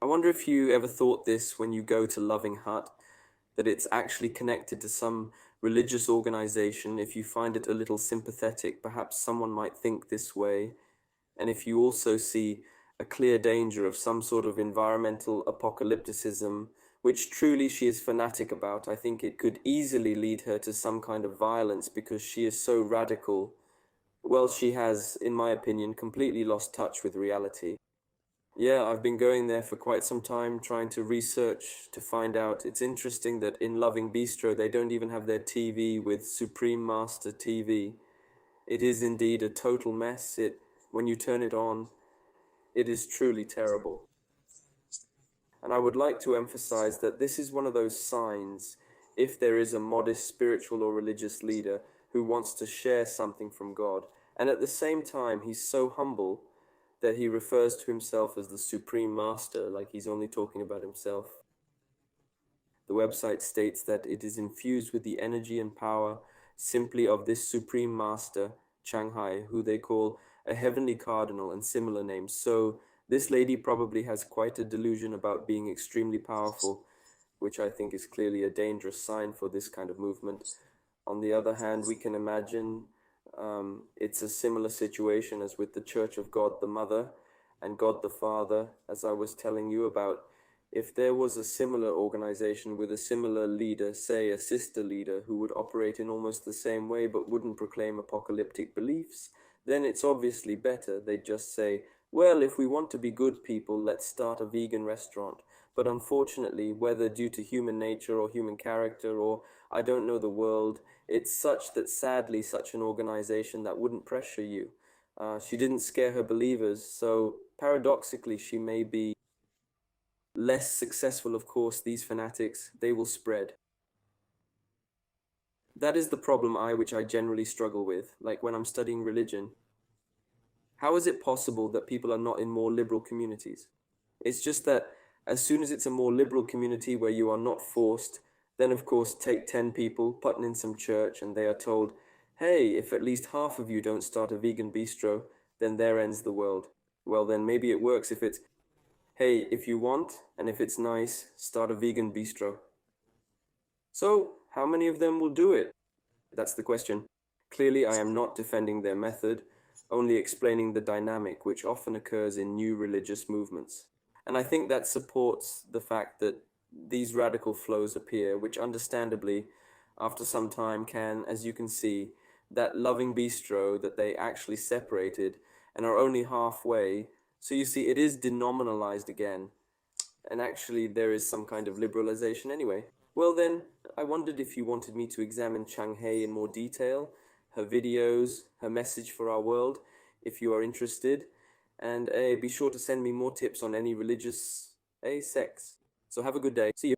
I wonder if you ever thought this when you go to Loving Hut, that it's actually connected to some religious organization. If you find it a little sympathetic, perhaps someone might think this way. And if you also see a clear danger of some sort of environmental apocalypticism, which truly she is fanatic about, I think it could easily lead her to some kind of violence because she is so radical. Well, she has, in my opinion, completely lost touch with reality. Yeah, I've been going there for quite some time trying to research to find out. It's interesting that in Loving Bistro they don't even have their TV with Supreme Master TV. It is indeed a total mess. When you turn it on, it is truly terrible. And I would like to emphasize that this is one of those signs, if there is a modest spiritual or religious leader who wants to share something from God, and at the same time he's so humble that he refers to himself as the Supreme Master, like he's only talking about himself. The website states that it is infused with the energy and power simply of this Supreme Master, Ching Hai, who they call a heavenly cardinal and similar names. So this lady probably has quite a delusion about being extremely powerful, which I think is clearly a dangerous sign for this kind of movement. On the other hand, we can imagine it's a similar situation as with the Church of God the Mother and God the Father, as I was telling you about. If there was a similar organization with a similar leader, say a sister leader, who would operate in almost the same way but wouldn't proclaim apocalyptic beliefs, then it's obviously better. They'd just say, well, if we want to be good people, let's start a vegan restaurant. But unfortunately, whether due to human nature or human character or I don't know the world, it's such that sadly such an organization that wouldn't pressure you. She didn't scare her believers, so paradoxically she may be less successful. Of course, these fanatics, they will spread. That is the problem which I generally struggle with, like when I'm studying religion. How is it possible that people are not in more liberal communities? It's just that as soon as it's a more liberal community where you are not forced, then of course take 10 people, put in some church, and they are told, hey, if at least half of you don't start a vegan bistro, then there ends the world. Well, then maybe it works if it's, hey, if you want, and if it's nice, start a vegan bistro. So, how many of them will do it? That's the question. Clearly, I am not defending their method, only explaining the dynamic which often occurs in new religious movements. And I think that supports the fact that these radical flows appear, which understandably, after some time, can, as you can see, that loving bistro that they actually separated and are only halfway. So you see, it is denominalized again. And actually, there is some kind of liberalization anyway. Well, then, I wondered if you wanted me to examine Ching Hai in more detail, her videos, her message for our world, if you are interested. And be sure to send me more tips on any religious sects. So have a good day. See you.